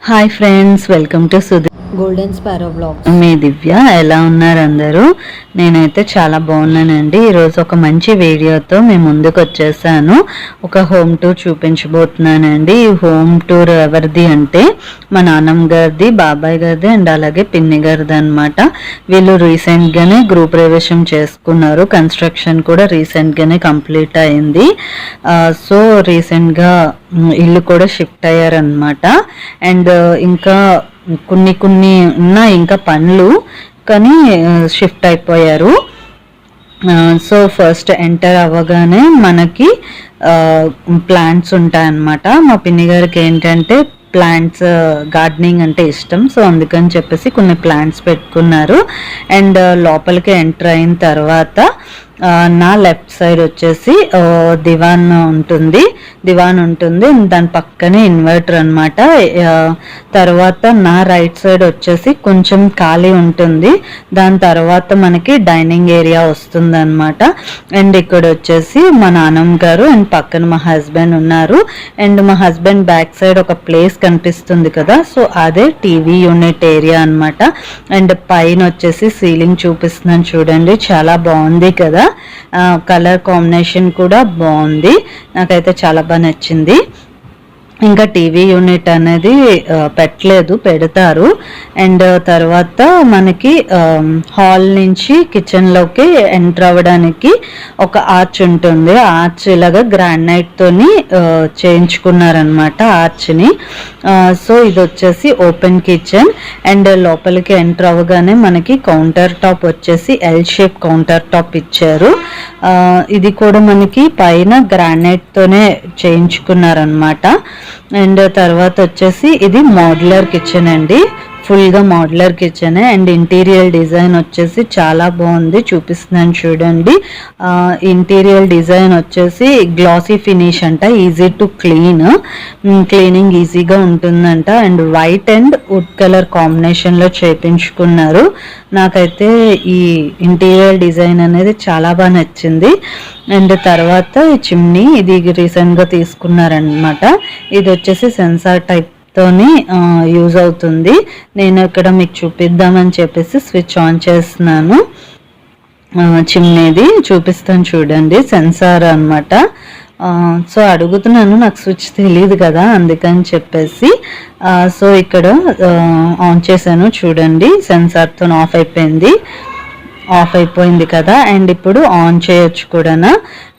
Hi friends, welcome to golden sparrow vlogs. మీ దివ్య. ఎలా ఉన్నారు అందరూ? నేనైతే చాలా బాగున్నానండి. ఈరోజు ఒక మంచి వీడియోతో మేము ముందుకు వచ్చేసాను. ఒక హోమ్ టూర్ చూపించబోతున్నానండి. ఈ హోమ్ టూర్ ఎవరిది అంటే మా నాన్నమ్మ గారిది, బాబాయ్ గారిది అండ్ అలాగే పిన్ని గారిది అనమాట. వీళ్ళు రీసెంట్గానే గృహ ప్రవేశం చేసుకున్నారు. కన్స్ట్రక్షన్ కూడా రీసెంట్గానే కంప్లీట్ అయింది. సో రీసెంట్గా ఇల్లు కూడా షిఫ్ట్ అయ్యారనమాట. అండ్ ఇంకా కొన్ని ఉన్నాయి ఇంకా పనులు, కానీ షిఫ్ట్ అయిపోయారు. సో ఫస్ట్ ఎంటర్ అవ్వగానే మనకి ప్లాంట్స్ ఉంటాయన్నమాట. మా పిన్ని గారికి ఏంటంటే ప్లాంట్స్, గార్డెనింగ్ అంటే ఇష్టం. సో అందుకని చెప్పేసి కొన్ని ప్లాంట్స్ పెట్టుకున్నారు. అండ్ లోపలికి ఎంటర్ అయిన తర్వాత నా లెఫ్ట్ సైడ్ వచ్చేసి దివాన్ ఉంటుంది. దాని పక్కనే ఇన్వర్టర్ అనమాట. తర్వాత నా రైట్ సైడ్ వచ్చేసి కొంచెం ఖాళీ ఉంటుంది. దాని తర్వాత మనకి డైనింగ్ ఏరియా వస్తుంది అనమాట. అండ్ ఇక్కడ వచ్చేసి మా నాన్నమ్మ గారు అండ్ పక్కన మా హస్బెండ్ ఉన్నారు. అండ్ మా హస్బెండ్ బ్యాక్ సైడ్ ఒక ప్లేస్ కనిపిస్తుంది కదా, సో అదే టీవీ యూనిట్ ఏరియా అనమాట. అండ్ పైన వచ్చేసి సీలింగ్ చూపిస్తున్నాను చూడండి, చాలా బాగుంది కదా. కలర్ కాంబినేషన్ కూడా బాగుంది, నాకైతే చాలా బాగా నచ్చింది. ఇంకా టీవీ యూనిట్ అనేది పెట్టలేదు, పెడతారు. అండ్ తర్వాత మనకి హాల్ నుంచి కిచెన్లోకి ఎంటర్ అవ్వడానికి ఒక ఆర్చ్ ఉంటుంది. ఆర్చ్ ఇలాగా గ్రానైట్ తోని చేయించుకున్నారనమాట ఆర్చ్ని. సో ఇది వచ్చేసి ఓపెన్ కిచెన్. అండ్ లోపలికి ఎంటర్ అవ్వగానే మనకి కౌంటర్ టాప్ వచ్చేసి ఎల్ షేప్ కౌంటర్ టాప్ ఇచ్చారు. ఇది కూడా మనకి పైన గ్రానైట్ తోనే చేయించుకున్నారనమాట. అండ్ తర్వాత వచ్చేసి ఇది మోడ్యులర్ కిచెన్ అండి, ఫుల్గా modular kitchen. And interior design వచ్చేసి చాలా బాగుంది, చూపిస్తున్నాను చూడండి. ఇంటీరియర్ డిజైన్ వచ్చేసి గ్లాసీ ఫినిష్ అంట, ఈజీ టు క్లీనింగ్ ఈజీగా ఉంటుందంట. And white and would colour కాంబినేషన్లో చేయించుకున్నారు. నాకైతే ఈ ఇంటీరియర్ డిజైన్ అనేది చాలా బాగా నచ్చింది. అండ్ తర్వాత ఈ చిమ్నీ, ఇది రీసెంట్గా తీసుకున్నారనమాట. ఇది వచ్చేసి సెన్సార్ టైప్ తోని యూజ్ అవుతుంది. నేను ఇక్కడ మీకు చూపిద్దామని చెప్పేసి స్విచ్ ఆన్ చేస్తున్నాను. చిమ్నీది చూపిస్తాను చూడండి, సెన్సార్ అనమాట. సో అడుగుతున్నాను, నాకు స్విచ్ తెలియదు కదా అందుకని చెప్పేసి. సో ఇక్కడ ఆన్ చేశాను చూడండి, సెన్సార్తో ఆఫ్ అయిపోయింది కదా. అండ్ ఇప్పుడు ఆన్ చేయొచ్చు కూడా.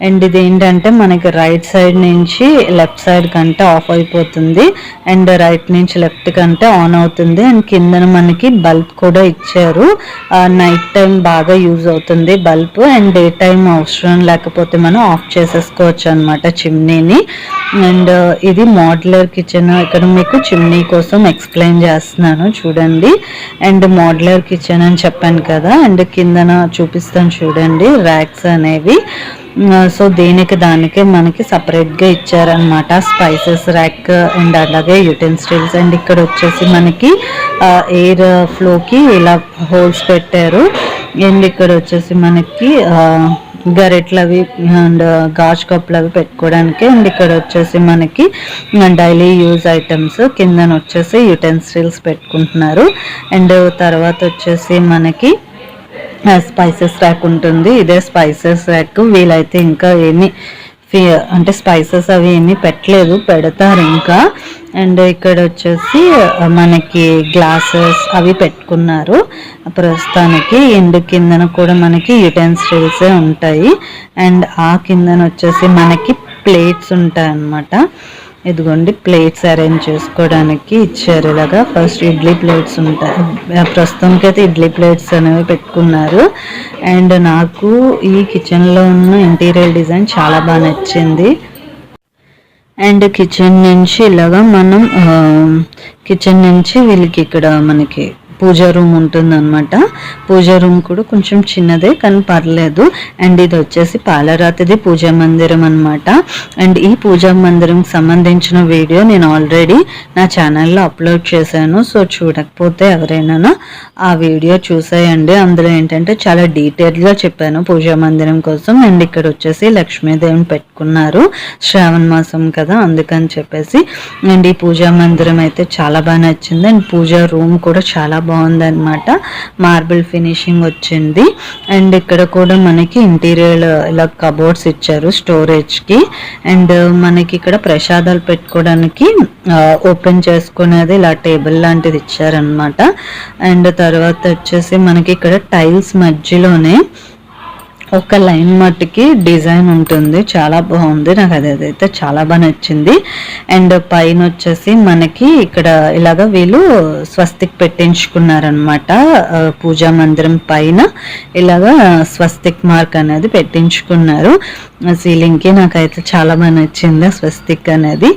అండ్ ఇది ఏంటంటే మనకి రైట్ సైడ్ నుంచి లెఫ్ట్ సైడ్ కంటే ఆఫ్ అయిపోతుంది, అండ్ రైట్ నుంచి లెఫ్ట్ కంటే ఆన్ అవుతుంది. అండ్ కిందన మనకి బల్బ్ కూడా ఇచ్చారు. నైట్ టైం బాగా యూజ్ అవుతుంది బల్బ్, అండ్ డే టైం అవసరం లేకపోతే మనం ఆఫ్ చేసేసుకోవచ్చు అనమాట చిమ్నీని. అండ్ ఇది మోడ్యులర్ కిచెన్. ఇక్కడ మీకు చిమ్నీ కోసం ఎక్స్ప్లెయిన్ చేస్తున్నాను చూడండి. అండ్ మోడ్యులర్ కిచెన్ అని చెప్పాను కదా. అండ్ కిందన చూపిస్తాను చూడండి ర్యాక్స్ అనేవి. సో దానికే మనకి సపరేట్గా ఇచ్చారనమాట, స్పైసెస్ ర్యాక్ అండ్ అలాగే యుటెన్సిల్స్. అండ్ ఇక్కడ వచ్చేసి మనకి ఎయిర్ ఫ్లోకి ఇలా హోల్స్ పెట్టారు. అండ్ ఇక్కడ వచ్చేసి మనకి గరెట్లు అవి అండ్ గాజు కప్పులు అవి పెట్టుకోవడానికి. అండ్ ఇక్కడ వచ్చేసి మనకి డైలీ యూజ్ ఐటమ్స్, కిందన వచ్చేసి యుటెన్సిల్స్ పెట్టుకుంటున్నారు. అండ్ తర్వాత వచ్చేసి మనకి స్పైసెస్ ర్యాక్ ఉంటుంది, ఇదే స్పైసెస్ ర్యాక్. వీలైతే ఇంకా ఏమి అంటే స్పైసెస్ అవి ఏమీ పెట్టలేదు, పెడతారు ఇంకా. అండ్ ఇక్కడ వచ్చేసి మనకి గ్లాసెస్ అవి పెట్టుకున్నారు ప్రస్తుతానికి. అండ్ కిందన కూడా మనకి యుటెన్సిల్సే ఉంటాయి. అండ్ ఆ కిందన వచ్చేసి మనకి ప్లేట్స్ ఉంటాయి అన్నమాట. ఇదిగోండి ప్లేట్స్ అరేంజ్ చేసుకోవడానికి ఇచ్చారు ఇలాగా. ఫస్ట్ ఇడ్లీ ప్లేట్స్ ఉంటాయి, ప్రస్తుతానికి అయితే ఇడ్లీ ప్లేట్స్ అనేవి పెట్టుకున్నారు. అండ్ నాకు ఈ కిచెన్లో ఉన్న ఇంటీరియర్ డిజైన్ చాలా బాగా నచ్చింది. అండ్ కిచెన్ నుంచి ఇలాగా మనం కిచెన్ నుంచి వీళ్ళకి ఇక్కడ మనకి పూజా రూమ్ ఉంటుందన్నమాట. పూజా రూమ్ కూడా కొంచెం చిన్నదే కానీ పర్లేదు. అండ్ ఇది వచ్చేసి పాలరాతిది పూజా మందిరం అనమాట. అండ్ ఈ పూజా మందిరంకి సంబంధించిన వీడియో నేను ఆల్రెడీ నా ఛానల్లో అప్లోడ్ చేశాను. సో చూడకపోతే ఎవరైనా ఆ వీడియో చూసేయండి. అందులో ఏంటంటే చాలా డీటెయిల్గా చెప్పాను పూజా మందిరం కోసం. అండ్ ఇక్కడ వచ్చేసి లక్ష్మీదేవిని పెట్టుకున్నారు, శ్రావణ మాసం కదా అందుకని చెప్పేసి. అండ్ ఈ పూజా మందిరం అయితే చాలా బాగా నచ్చింది. అండ్ పూజా రూమ్ కూడా చాలా బాగుంది అనమాట, మార్బుల్ ఫినిషింగ్ వచ్చింది. అండ్ ఇక్కడ కూడా మనకి ఇంటీరియర్ ఇలా కబోర్డ్స్ ఇచ్చారు స్టోరేజ్కి. అండ్ మనకి ఇక్కడ ప్రసాదాలు పెట్టుకోవడానికి ఓపెన్ చేసుకునేది ఇలా టేబుల్ లాంటిది ఇచ్చారనమాట. అండ్ తర్వాత వచ్చేసి మనకి ఇక్కడ టైల్స్ మధ్యలోనే ఒక లైన్ మట్టుకి డిజైన్ ఉంటుంది, చాలా బాగుంది. నాకు అదైతే చాలా బాగా నచ్చింది. అండ్ పైన వచ్చేసి మనకి ఇక్కడ ఇలాగ వీళ్ళు స్వస్తిక్ పెట్టించుకున్నారనమాట. పూజా మందిరం పైన ఇలాగ స్వస్తిక్ మార్క్ అనేది పెట్టించుకున్నారు సీలింగ్కి. నాకైతే చాలా బాగా నచ్చింది స్వస్తిక్ అనేది.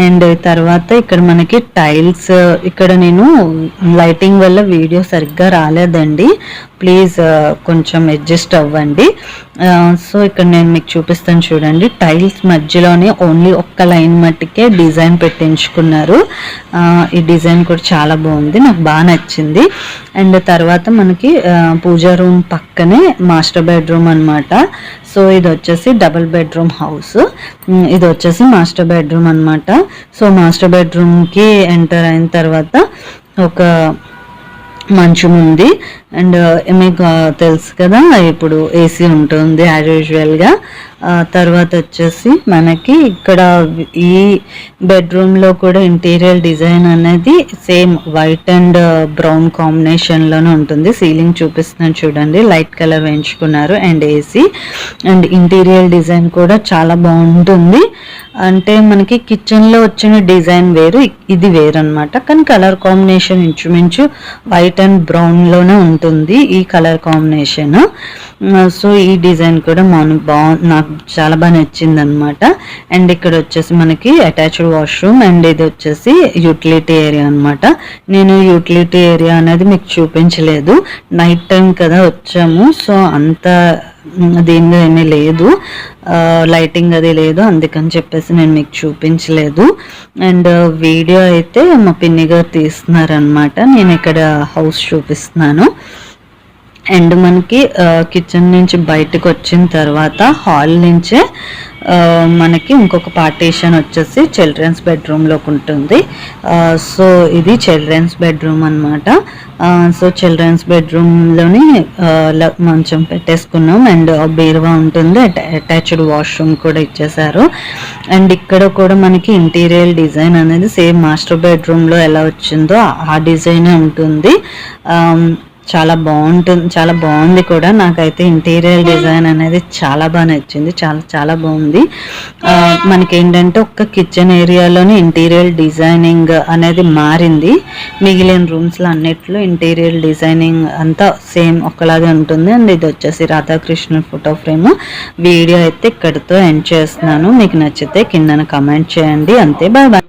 అండ్ తర్వాత ఇక్కడ మనకి టైల్స్, ఇక్కడ నేను లైటింగ్ వల్ల వీడియో సరిగ్గా రాలేదండి, ప్లీజ్ కొంచెం అడ్జస్ట్ అవ్వండి. సో ఇక్కడ నేను మీకు చూపిస్తాను చూడండి. టైల్స్ మధ్యలోనే ఓన్లీ ఒక్క లైన్ మట్టుకే డిజైన్ పెట్టించుకున్నారు. ఈ డిజైన్ కూడా చాలా బాగుంది, నాకు బాగా నచ్చింది. అండ్ తర్వాత మనకి పూజా రూమ్ పక్కనే మాస్టర్ బెడ్రూమ్ అనమాట. సో ఇది వచ్చేసి డబుల్ బెడ్రూమ్ హౌస్, ఇది వచ్చేసి మాస్టర్ బెడ్రూమ్ అనమాట. సో మాస్టర్ బెడ్రూమ్కి ఎంటర్ అయిన తర్వాత ఒక మంచం ఉంది. అండ్ మీకు తెలుసు కదా ఇప్పుడు ఏసీ ఉంటుంది యాజ్ యూజువల్గా. తర్వాత వచ్చేసి మనకి ఇక్కడ ఈ బెడ్రూమ్లో కూడా ఇంటీరియర్ డిజైన్ అనేది సేమ్ వైట్ అండ్ బ్రౌన్ కాంబినేషన్లోనే ఉంటుంది. సీలింగ్ చూపిస్తున్నాను చూడండి, లైట్ కలర్ వేయించుకున్నారు. And AC and interior design కూడా చాలా బాగుంటుంది. అంటే మనకి కిచెన్లో వచ్చిన డిజైన్ వేరు, ఇది వేరు అనమాట. కానీ కలర్ కాంబినేషన్ ఇంచుమించు వైట్ అండ్ బ్రౌన్లోనే ఉంటుంది ఈ కలర్ కాంబినేషన్. సో ఈ డిజైన్ కూడా నాకు చాలా బాగా నచ్చింది అనమాట. అండ్ ఇక్కడ వచ్చేసి మనకి అటాచ్డ్ వాష్రూమ్. అండ్ ఇది వచ్చేసి యూటిలిటీ ఏరియా అనమాట. నేను యూటిలిటీ ఏరియా అనేది మీకు చూపించలేదు, నైట్ టైం కదా వచ్చాము. సో అంత దీనిలో ఏమీ లేదు, లైటింగ్ అది లేదు, అందుకని చెప్పేసి నేను మీకు చూపించలేదు. అండ్ వీడియో అయితే మా పిన్ని గారు తీస్తున్నారనమాట, నేను ఇక్కడ హౌస్ చూపిస్తున్నాను. అండ్ మనకి కిచెన్ నుంచి బయటకు వచ్చిన తర్వాత హాల్ నుంచే మనకి ఇంకొక పార్టీషన్ వచ్చేసి చిల్డ్రన్స్ బెడ్రూమ్లోకి ఉంటుంది. సో ఇది చిల్డ్రన్స్ బెడ్రూమ్ అనమాట. సో చిల్డ్రన్స్ బెడ్రూమ్లోని మంచం పెట్టేసుకున్నాం. అండ్ బీరువా ఉంటుంది, అటాచ్డ్ వాష్రూమ్ కూడా ఇచ్చేసారు. అండ్ ఇక్కడ కూడా మనకి ఇంటీరియర్ డిజైన్ అనేది సేమ్ మాస్టర్ బెడ్రూమ్లో ఎలా వచ్చిందో ఆ డిజైనే ఉంటుంది. చాలా బాగుంటుంది, చాలా బాగుంది కూడా. నాకైతే ఇంటీరియర్ డిజైన్ అనేది చాలా బాగా నచ్చింది, చాలా చాలా బాగుంది. మనకి ఏంటంటే ఒక్క కిచెన్ ఏరియాలోనే ఇంటీరియర్ డిజైనింగ్ అనేది మారింది, మిగిలిన రూమ్స్లో అన్నిట్లో ఇంటీరియర్ డిజైనింగ్ అంతా సేమ్ ఒకలాగే ఉంటుంది. అండ్ ఇది వచ్చేసి రాధాకృష్ణ ఫోటో ఫ్రేమ్. వీడియో అయితే ఇక్కడితో ఎండ్ చేస్తున్నాను. మీకు నచ్చితే కిందన కమెంట్ చేయండి. అంతే, బాయ్ బాయ్.